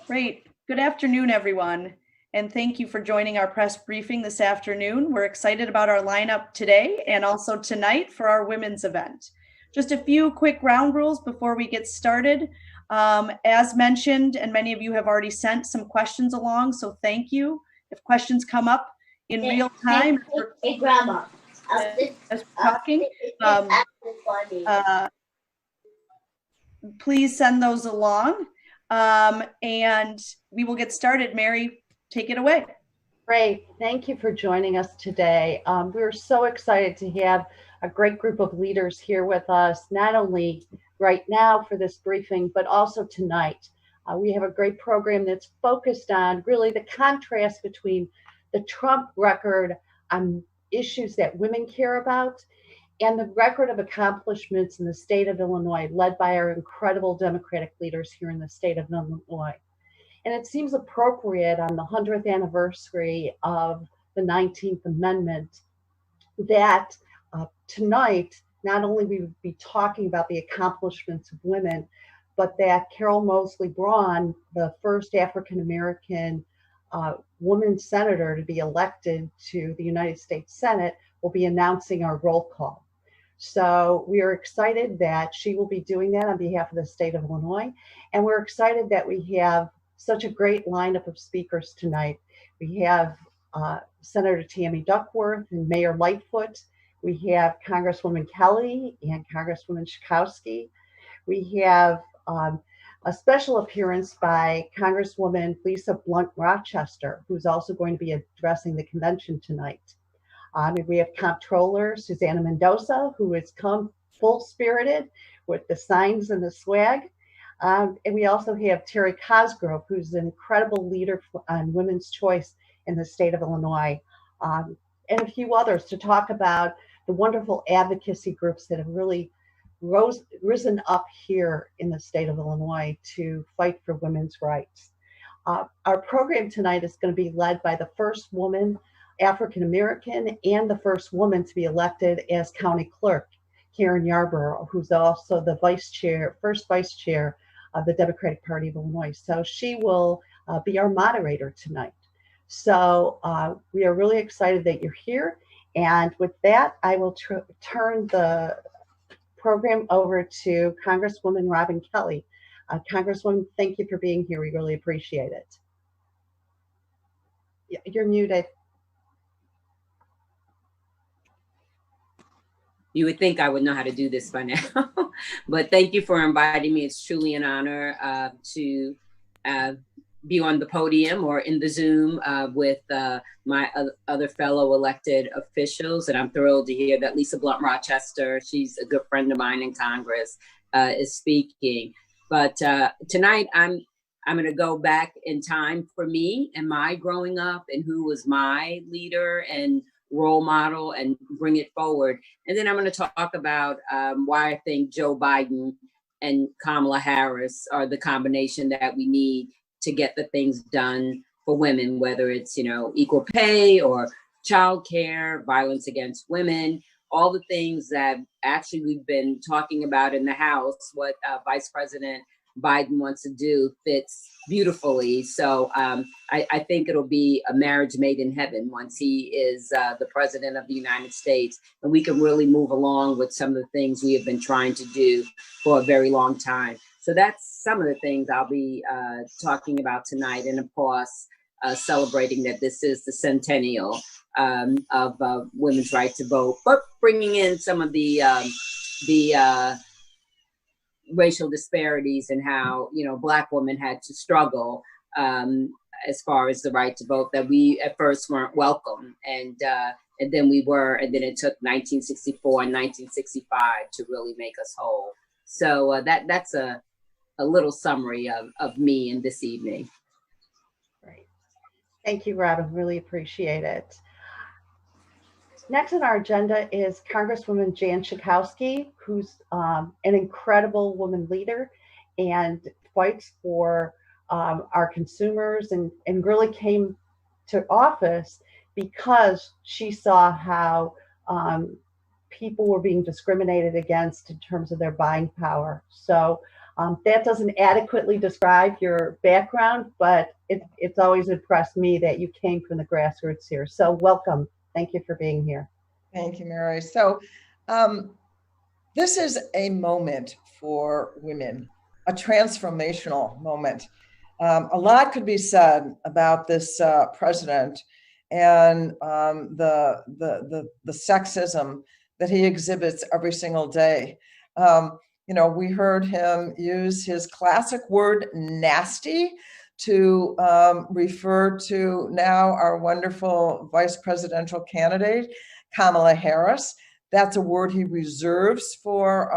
Great. Good afternoon, everyone. And thank you for joining our press briefing this afternoon. We're excited about our lineup today and also tonight for our women's event. Just a few quick ground rules before we get started. As mentioned, and many of you have already sent some questions along, so thank you. If questions come up in real time, Hey, Grandma. as we're talking, please send those along. And we will get started. Mary, take it away. Great. Thank you for joining us today. We're so excited to have a great group of leaders here with us, not only right now for this briefing, but also tonight. We have a great program that's focused on really the contrast between the Trump record on issues that women care about and the record of accomplishments in the state of Illinois, led by our incredible Democratic leaders here in the state of Illinois. And it seems appropriate on the 100th anniversary of the 19th Amendment that tonight, not only we would be talking about the accomplishments of women, but that Carol Moseley Braun, the first African-American woman senator to be elected to the United States Senate, will be announcing our roll call. So we are excited that she will be doing that on behalf of the state of Illinois. And we're excited that we have such a great lineup of speakers tonight. We have Senator Tammy Duckworth and Mayor Lightfoot. We have Congresswoman Kelly and Congresswoman Schakowsky. We have a special appearance by Congresswoman Lisa Blunt Rochester, who's also going to be addressing the convention tonight. We have Comptroller Susanna Mendoza, who has come full-spirited with the signs and the swag. And we also have Terry Cosgrove, who's an incredible leader on women's choice in the state of Illinois, and a few others to talk about the wonderful advocacy groups that have really risen up here in the state of Illinois to fight for women's rights. Our program tonight is going to be led by the first woman African-American and the first woman to be elected as county clerk, Karen Yarborough, who's also the first vice chair of the Democratic Party of Illinois. So she will be our moderator tonight. So we are really excited that you're here. And with that, I will turn the program over to Congresswoman Robin Kelly. Congresswoman, thank you for being here. We really appreciate it. You're muted. You would think I would know how to do this by now, but thank you for inviting me. It's truly an honor to be on the podium or in the Zoom with my other fellow elected officials. And I'm thrilled to hear that Lisa Blunt Rochester, she's a good friend of mine in Congress, is speaking. But tonight I'm going to go back in time for me and my growing up and who was my leader and role model and bring it forward. And then I'm going to talk about why I think Joe Biden and Kamala Harris are the combination that we need to get the things done for women, whether it's, equal pay or childcare, violence against women, all the things that actually we've been talking about in the House, what Vice President Biden wants to do fits beautifully. So I think it'll be a marriage made in heaven once he is the president of the United States, and we can really move along with some of the things we have been trying to do for a very long time. So that's some of the things I'll be talking about tonight, and of course, celebrating that this is the centennial of women's right to vote, but bringing in some of the racial disparities and how, Black women had to struggle as far as the right to vote, that we at first weren't welcome. And then we were, and then it took 1964 and 1965 to really make us whole. So that's a little summary of me in this evening. Great. Thank you, Robin. Really appreciate it. Next on our agenda is Congresswoman Jan Schakowsky, who's an incredible woman leader and fights for our consumers and really came to office because she saw how people were being discriminated against in terms of their buying power. So that doesn't adequately describe your background, but it's always impressed me that you came from the grassroots here. So welcome. Thank you for being here. Thank you, Mary. So this is a moment for women, a transformational moment. A lot could be said about this president and the sexism that he exhibits every single day. We heard him use his classic word nasty to refer to now our wonderful vice presidential candidate, Kamala Harris. That's a word he reserves for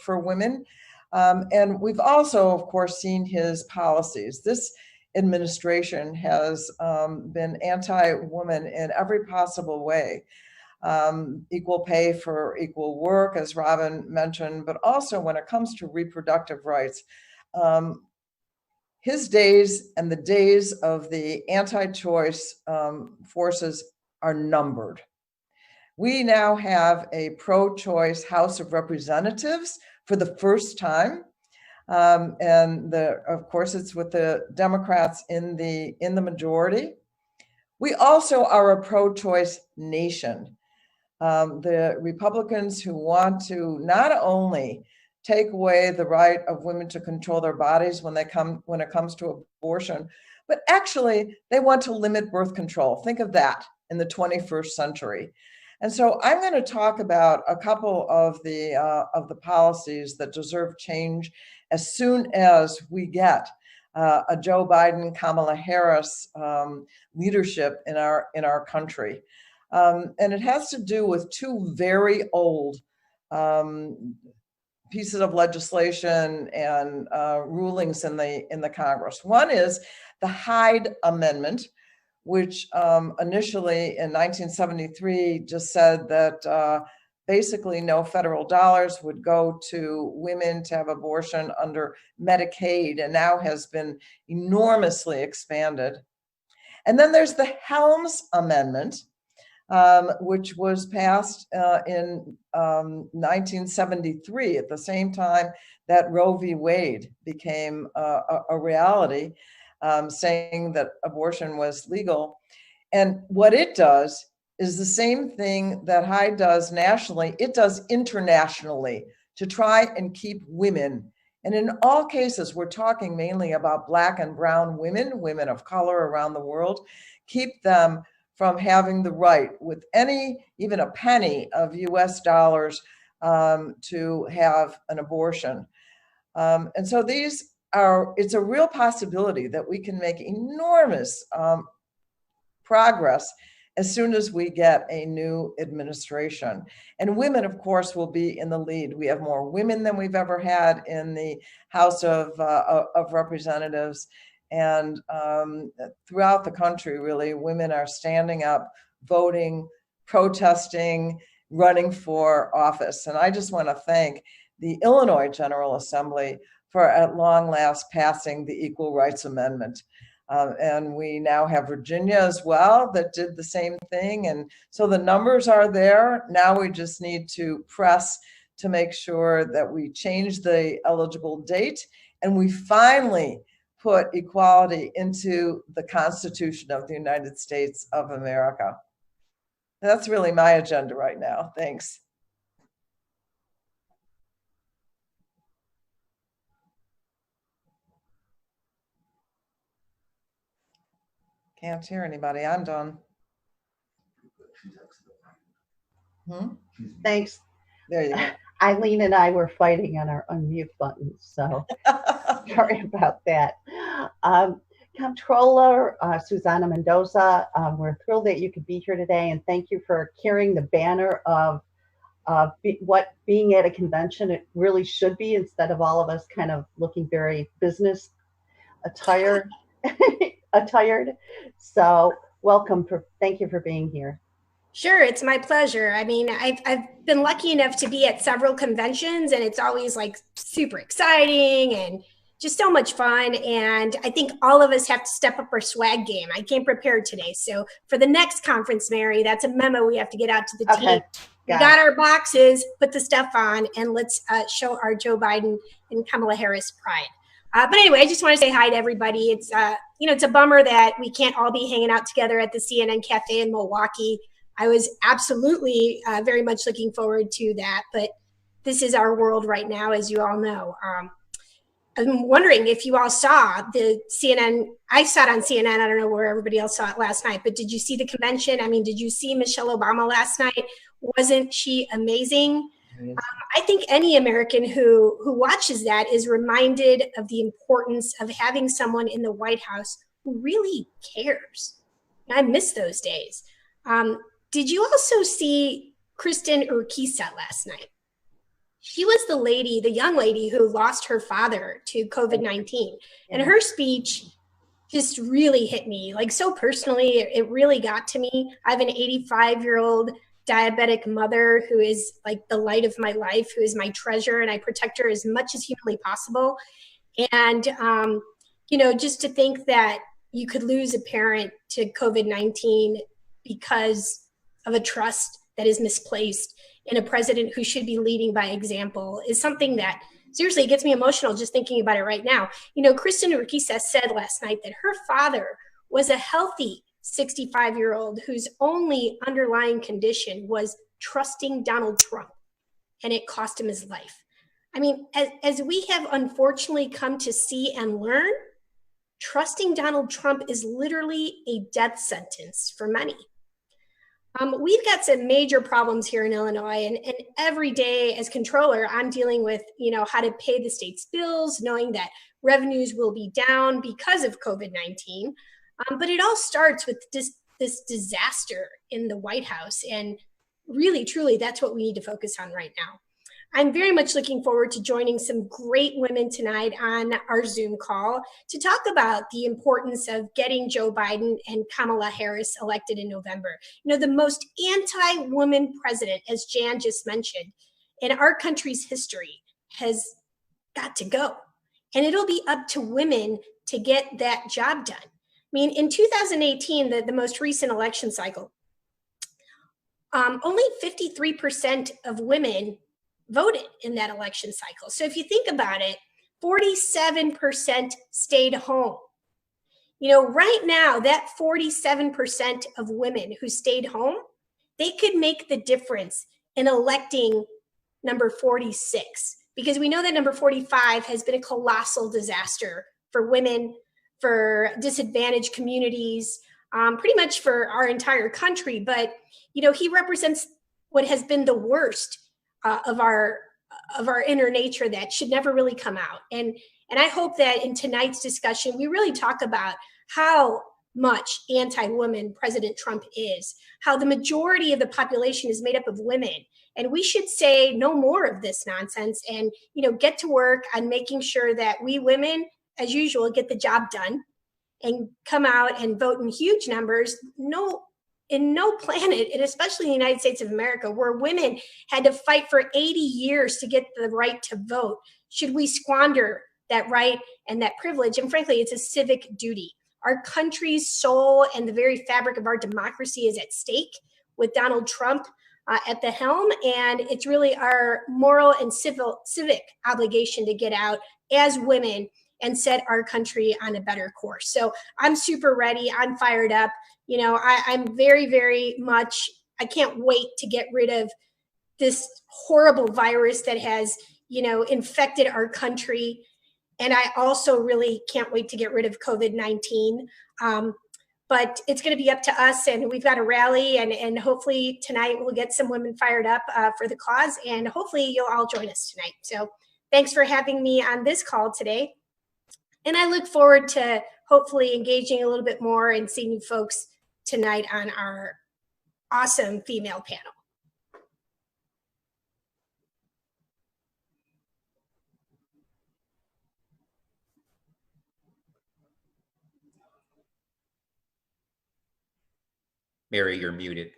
women. And we've also, of course, seen his policies. This administration has been anti-woman in every possible way. Equal pay for equal work, as Robin mentioned, but also when it comes to reproductive rights. His days and the days of the anti-choice forces are numbered. We now have a pro-choice House of Representatives for the first time. And of course, it's with the Democrats in the majority. We also are a pro-choice nation. The Republicans who want to not only take away the right of women to control their bodies when it comes to abortion, but actually they want to limit birth control. Think of that in the 21st century. And so I'm going to talk about a couple of the policies that deserve change as soon as we get a Joe Biden, Kamala Harris leadership in our country. And it has to do with two very old pieces of legislation and rulings in the Congress. One is the Hyde Amendment, which initially in 1973 just said that basically no federal dollars would go to women to have abortion under Medicaid, and now has been enormously expanded. And then there's the Helms Amendment, which was passed in 1973 at the same time that Roe v. Wade became a reality, saying that abortion was legal. And what it does is the same thing that Hyde does nationally, it does internationally to try and keep women. And in all cases, we're talking mainly about Black and brown women of color around the world, keep them from having the right with even a penny of US dollars to have an abortion. And so it's a real possibility that we can make enormous progress as soon as we get a new administration. And women, of course, will be in the lead. We have more women than we've ever had in the House of Representatives. And throughout the country, really, women are standing up, voting, protesting, running for office. And I just want to thank the Illinois General Assembly for at long last passing the Equal Rights Amendment. And we now have Virginia as well that did the same thing. And so the numbers are there. Now we just need to press to make sure that we change the eligible date and we finally put equality into the Constitution of the United States of America. That's really my agenda right now. Thanks. Can't hear anybody. I'm done. Thanks. There you go. Eileen and I were fighting on our unmute buttons, so sorry about that. Comptroller Susana Mendoza, we're thrilled that you could be here today, and thank you for carrying the banner of what being at a convention it really should be, instead of all of us kind of looking very business attired. So welcome. Thank you for being here. Sure, it's my pleasure. I mean, I've been lucky enough to be at several conventions, and it's always like super exciting and just so much fun. And I think all of us have to step up our swag game. I came prepared today. So for the next conference, Mary, that's a memo we have to get out to the team. We got our boxes, put the stuff on, and let's show our Joe Biden and Kamala Harris pride. But anyway, I just want to say hi to everybody. It's it's a bummer that we can't all be hanging out together at the CNN Cafe in Milwaukee. I was absolutely very much looking forward to that, but this is our world right now, as you all know. I'm wondering if you all saw the CNN. I saw it on CNN. I don't know where everybody else saw it last night, but did you see the convention? I mean, did you see Michelle Obama last night? Wasn't she amazing? I think any American who watches that is reminded of the importance of having someone in the White House who really cares. I miss those days. Did you also see Kristen Urquiza last night? She was the young lady who lost her father to COVID-19. And her speech just really hit me, like so personally. It really got to me. I have an 85-year-old diabetic mother who is like the light of my life, who is my treasure, and I protect her as much as humanly possible. And, just to think that you could lose a parent to COVID-19 because of a trust that is misplaced in a president who should be leading by example is something that seriously gets me emotional just thinking about it right now. Kristen Urquiza said last night that her father was a healthy 65-year-old whose only underlying condition was trusting Donald Trump, and it cost him his life. I mean, as we have unfortunately come to see and learn, trusting Donald Trump is literally a death sentence for many. We've got some major problems here in Illinois, and every day as controller, I'm dealing with, how to pay the state's bills, knowing that revenues will be down because of COVID-19. But it all starts with this disaster in the White House. And really, truly, that's what we need to focus on right now. I'm very much looking forward to joining some great women tonight on our Zoom call to talk about the importance of getting Joe Biden and Kamala Harris elected in November. The most anti-woman president, as Jan just mentioned, in our country's history has got to go. And it'll be up to women to get that job done. I mean, in 2018, the most recent election cycle, only 53% of women voted in that election cycle. So if you think about it, 47% stayed home. Right now, that 47% of women who stayed home, they could make the difference in electing number 46, because we know that number 45 has been a colossal disaster for women, for disadvantaged communities, pretty much for our entire country. But, he represents what has been the worst of our inner nature that should never really come out. And I hope that in tonight's discussion, we really talk about how much anti-woman President Trump is, how the majority of the population is made up of women. And we should say no more of this nonsense and, get to work on making sure that we women, as usual, get the job done and come out and vote in huge numbers. In no planet, and especially in the United States of America, where women had to fight for 80 years to get the right to vote, should we squander that right and that privilege? And frankly, it's a civic duty. Our country's soul and the very fabric of our democracy is at stake with Donald Trump at the helm. And it's really our moral and civic obligation to get out as women and set our country on a better course. So I'm super ready. I'm fired up. I'm very, very much, I can't wait to get rid of this horrible virus that has, infected our country. And I also really can't wait to get rid of COVID-19. But it's going to be up to us, and we've got a rally, and hopefully tonight we'll get some women fired up for the cause, and hopefully you'll all join us tonight. So thanks for having me on this call today. And I look forward to hopefully engaging a little bit more and seeing you folks tonight on our awesome female panel. Mary, you're muted.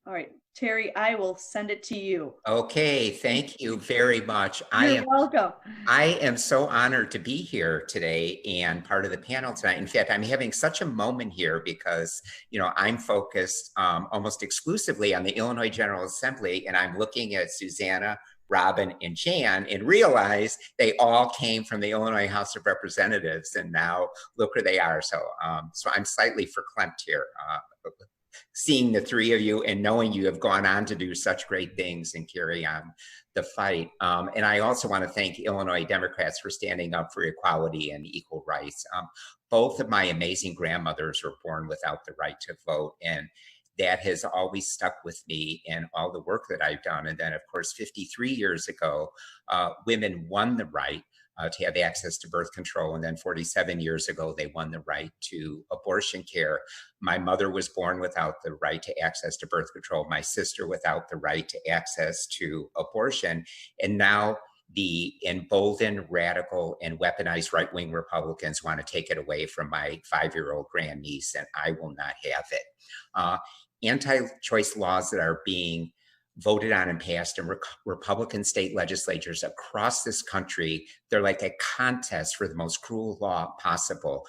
All right, Terry, I will send it to you. Okay, thank you very much. You're welcome. I am so honored to be here today and part of the panel tonight. In fact, I'm having such a moment here because, you know, I'm focused almost exclusively on the Illinois General Assembly, and I'm looking at Susanna, Robin, and Jan and realize they all came from the Illinois House of Representatives, and now look where they are. So, so I'm slightly verklempt here. Seeing the three of you and knowing you have gone on to do such great things and carry on the fight. And I also want to thank Illinois Democrats for standing up for equality and equal rights. Both of my amazing grandmothers were born without the right to vote, and that has always stuck with me in all the work that I've done. And then, of course, 53 years ago, women won the right to have access to birth control. And then 47 years ago, they won the right to abortion care. My mother was born without the right to access to birth control. My sister without the right to access to abortion. And now the emboldened, radical, and weaponized right-wing Republicans want to take it away from my 5-year-old grandniece, and I will not have it. Anti-choice laws that are being voted on and passed in Republican state legislatures across this country, they're like a contest for the most cruel law possible.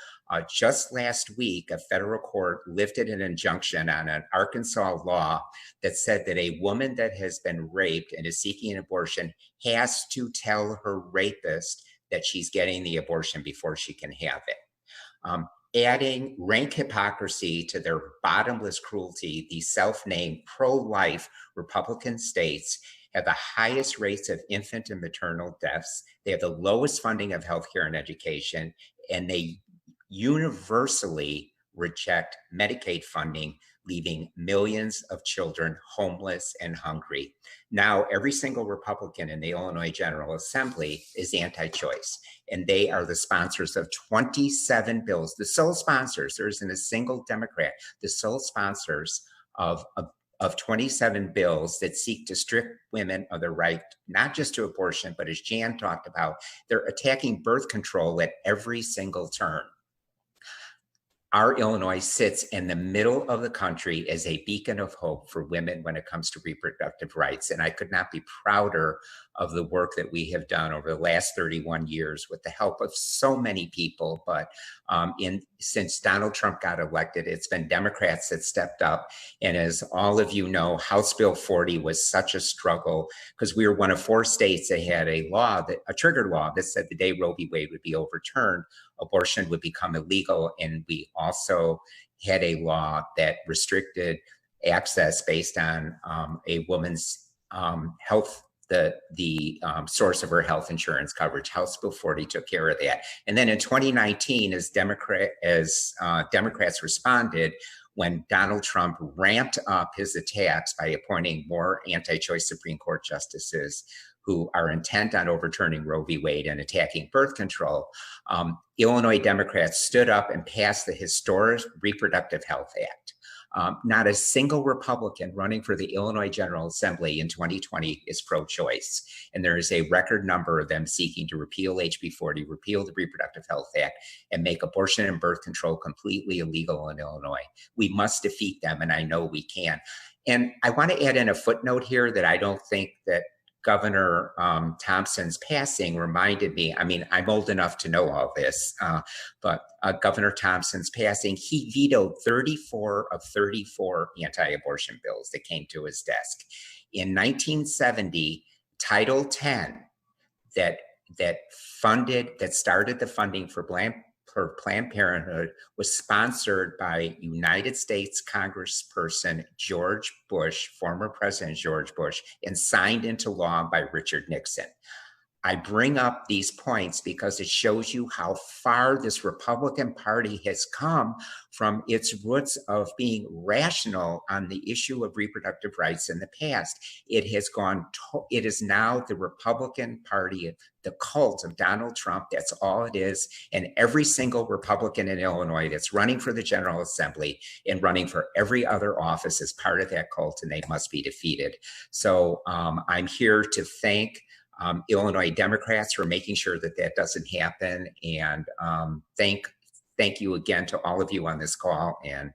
Just last week, a federal court lifted an injunction on an Arkansas law that said that a woman that has been raped and is seeking an abortion has to tell her rapist that she's getting the abortion before she can have it. Adding rank hypocrisy to their bottomless cruelty, the self-named pro-life Republican states have the highest rates of infant and maternal deaths. They have the lowest funding of healthcare and education, and they universally reject Medicaid funding, leaving millions of children homeless and hungry. Now, every single Republican in the Illinois General Assembly is anti-choice, and they are the sponsors of 27 bills, the sole sponsors, there isn't a single Democrat, the sole sponsors of 27 bills that seek to strip women of their right, not just to abortion, but as Jan talked about, they're attacking birth control at every single turn. Our Illinois sits in the middle of the country as a beacon of hope for women when it comes to reproductive rights. And I could not be prouder of the work that we have done over the last 31 years with the help of so many people. But since Donald Trump got elected, it's been Democrats that stepped up. And as all of you know, House Bill 40 was such a struggle because we were one of 4 states that had a law, a trigger law that said the day Roe v. Wade would be overturned, abortion would become illegal. And we also had a law that restricted access based on a woman's health, the source of her health insurance coverage. House Bill 40 took care of that. And then in 2019, as Democrats responded, when Donald Trump ramped up his attacks by appointing more anti-choice Supreme Court justices who are intent on overturning Roe v. Wade and attacking birth control, Illinois Democrats stood up and passed the historic Reproductive Health Act. Not a single Republican running for the Illinois General Assembly in 2020 is pro-choice. And there is a record number of them seeking to repeal HB 40, repeal the Reproductive Health Act, and make abortion and birth control completely illegal in Illinois. We must defeat them, and I know we can. And I want to add in a footnote here that I don't think that Governor Thompson's passing reminded me, I mean, I'm old enough to know all this, but Governor Thompson's passing, he vetoed 34 of 34 anti-abortion bills that came to his desk. In 1970, Title 10 that started the funding for Planned Parenthood was sponsored by United States Congressperson George Bush, former President George Bush, and signed into law by Richard Nixon. I bring up these points because it shows you how far this Republican Party has come from its roots of being rational on the issue of reproductive rights in the past. It is now the Republican Party, the cult of Donald Trump. That's all it is. And every single Republican in Illinois that's running for the General Assembly and running for every other office is part of that cult, and they must be defeated. So I'm here to thank Illinois Democrats for making sure that that doesn't happen, and thank thank you again to all of you on this call and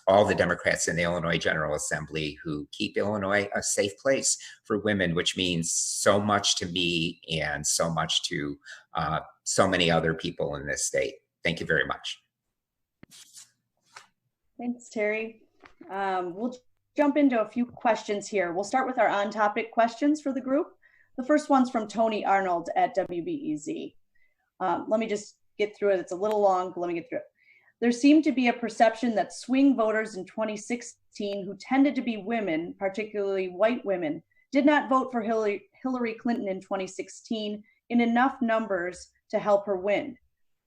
all the Democrats in the Illinois General Assembly who keep Illinois a safe place for women, which means so much to me and so much to so many other people in this state. Thank you very much. Thanks, Terry. We'll jump into a few questions here. We'll start with our on-topic questions for the group. The first one's from Tony Arnold at WBEZ. Let me just get through it. It's a little long, but let me get through it. There seemed to be a perception that swing voters in 2016 who tended to be women, particularly white women, did not vote for Hillary Clinton in 2016 in enough numbers to help her win.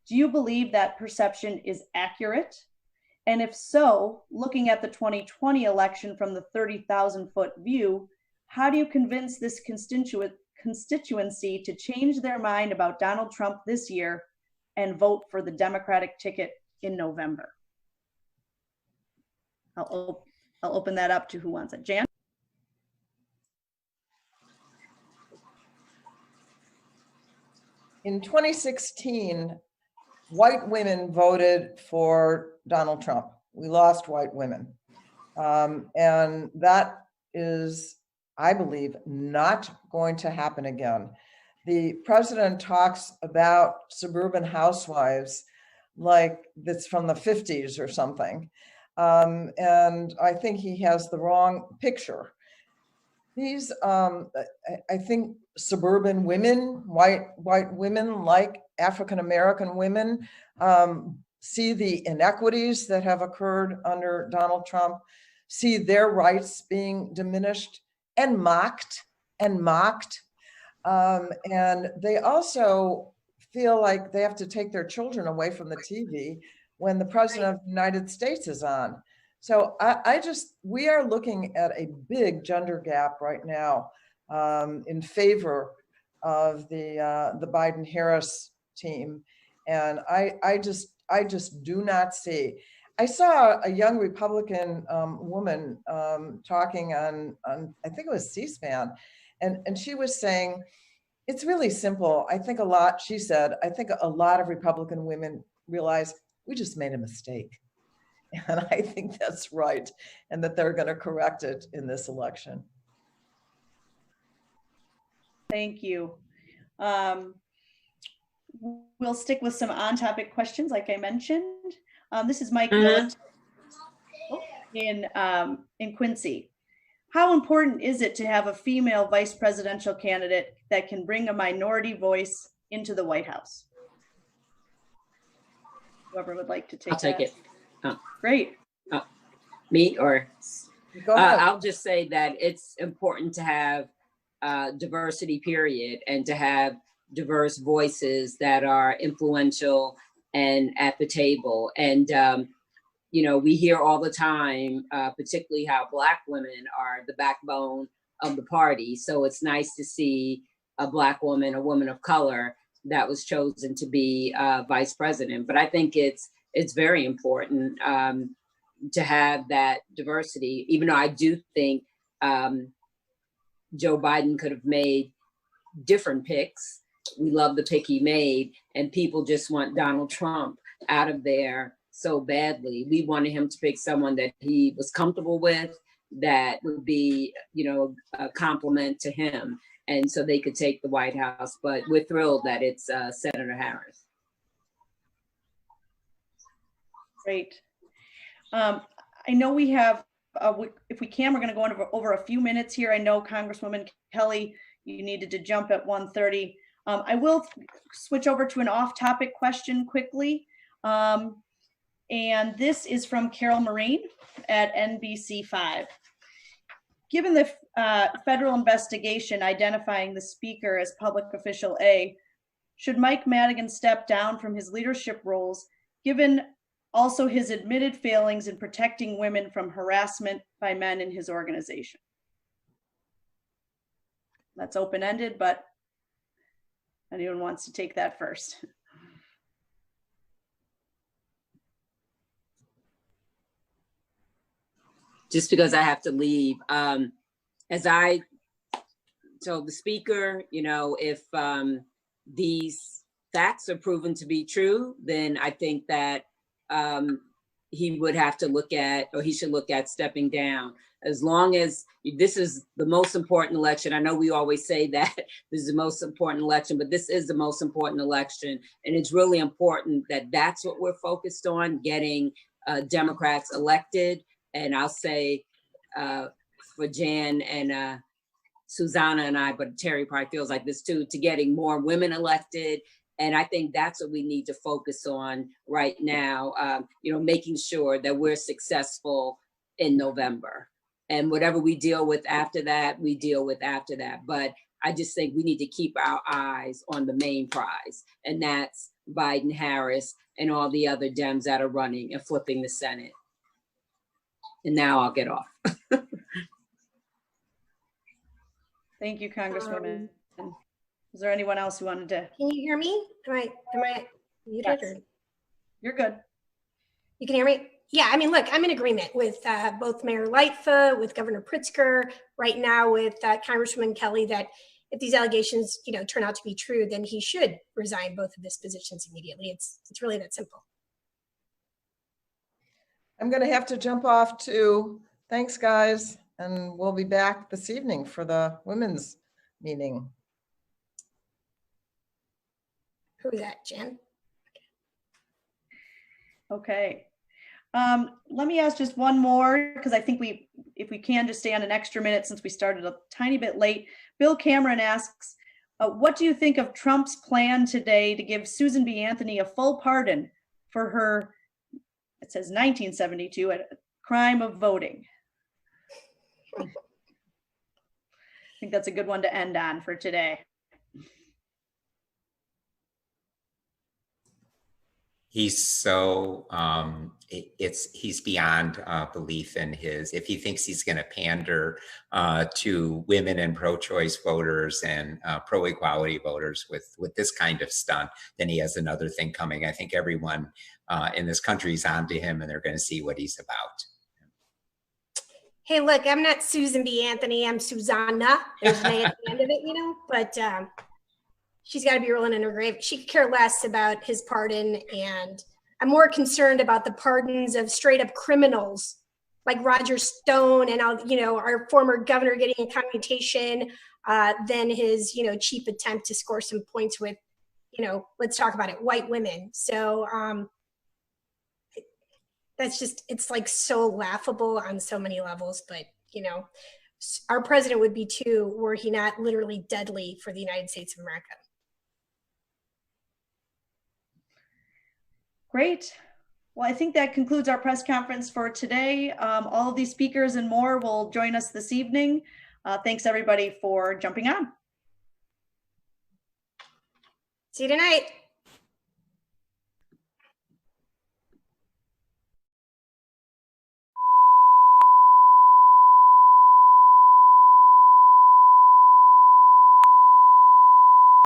Do you believe that perception is accurate? And if so, looking at the 2020 election from the 30,000-foot view, how do you convince this constituency to change their mind about Donald Trump this year and vote for the Democratic ticket in November? I'll open that up to who wants it. Jan? In 2016, white women voted for Donald Trump. We lost white women. And that is, I believe, not going to happen again. The president talks about suburban housewives like it's from the 50s or something. And I think he has the wrong picture. These, I think suburban women, white women like African-American women, see the inequities that have occurred under Donald Trump, see their rights being diminished and mocked. And they also feel like they have to take their children away from the TV when the president of the United States is on. So we are looking at a big gender gap right now in favor of the Biden-Harris team. And I just do not see. I saw a young Republican woman talking on I think it was C-SPAN, and she was saying, it's really simple. She said, I think a lot of Republican women realize we just made a mistake. And I think that's right, and that they're going to correct it in this election. Thank you. We'll stick with some on-topic questions, like I mentioned. This is Mike Millett in Quincy. How important is it to have a female vice presidential candidate that can bring a minority voice into the White House? Whoever would like to take I'll take it. Oh. Great. Oh. Me or? Go ahead. I'll just say that it's important to have diversity, period, and to have diverse voices that are influential and at the table. And, we hear all the time, particularly how Black women are the backbone of the party. So it's nice to see a Black woman, a woman of color, that was chosen to be vice president. But I think it's very important to have that diversity, even though I do think Joe Biden could have made different picks. We love the pick he made, and people just want Donald Trump out of there so badly. We wanted him to pick someone that he was comfortable with, that would be, a compliment to him. And so they could take the White House, but we're thrilled that it's Senator Harris. Great. I know we have, if we can, we're going to go over a few minutes here. I know Congresswoman Kelly, you needed to jump at 1:30. I will switch over to an off-topic question quickly. And this is from Carol Marine at NBC5. Given the federal investigation identifying the speaker as public official A, should Mike Madigan step down from his leadership roles, given also his admitted failings in protecting women from harassment by men in his organization? That's open-ended, but anyone wants to take that first? Just because I have to leave. As I told the speaker, if these facts are proven to be true, then I think that he would have to look at, or he should look at stepping down. As long as this is the most important election. I know we always say that this is the most important election, but this is the most important election. And it's really important that that's what we're focused on, getting Democrats elected. And I'll say for Jan and Susanna and I, but Terry probably feels like this too, to getting more women elected. And I think that's what we need to focus on right now, making sure that we're successful in November. And whatever we deal with after that, we deal with after that. But I just think we need to keep our eyes on the main prize, and that's Biden, Harris, and all the other Dems that are running and flipping the Senate. And now I'll get off. Thank you, Congresswoman. Is there anyone else who wanted to? Can you hear me? Am I muted? Yes. Or? You're good. You can hear me? Yeah, I mean, look, I'm in agreement with both Mayor Lightfoot, with Governor Pritzker, right now with Congresswoman Kelly, that if these allegations, turn out to be true, then he should resign both of his positions immediately. It's really that simple. I'm going to have to jump off too. Thanks, guys. And we'll be back this evening for the women's meeting. Who is that, Jen? Okay. Let me ask just one more, because I think if we can just stay on an extra minute since we started a tiny bit late. Bill Cameron asks, what do you think of Trump's plan today to give Susan B. Anthony a full pardon for her, it says 1972, crime of voting? I think that's a good one to end on for today. He's so he's beyond belief in if he thinks he's going to pander to women and pro-choice voters and pro-equality voters with this kind of stunt, then he has another thing coming. I think everyone in this country is onto him, and they're going to see what he's about. Hey, look, I'm not Susan B. Anthony. I'm Susanna. There's an A at the end of it, but she's got to be rolling in her grave. She could care less about his pardon. And I'm more concerned about the pardons of straight up criminals like Roger Stone and, our former governor getting a commutation than his, cheap attempt to score some points with, let's talk about it, white women. So that's just, it's like so laughable on so many levels, but, our president would be too, were he not literally deadly for the United States of America. Great. Well, I think that concludes our press conference for today. All of these speakers and more will join us this evening. Thanks everybody for jumping on. See you tonight.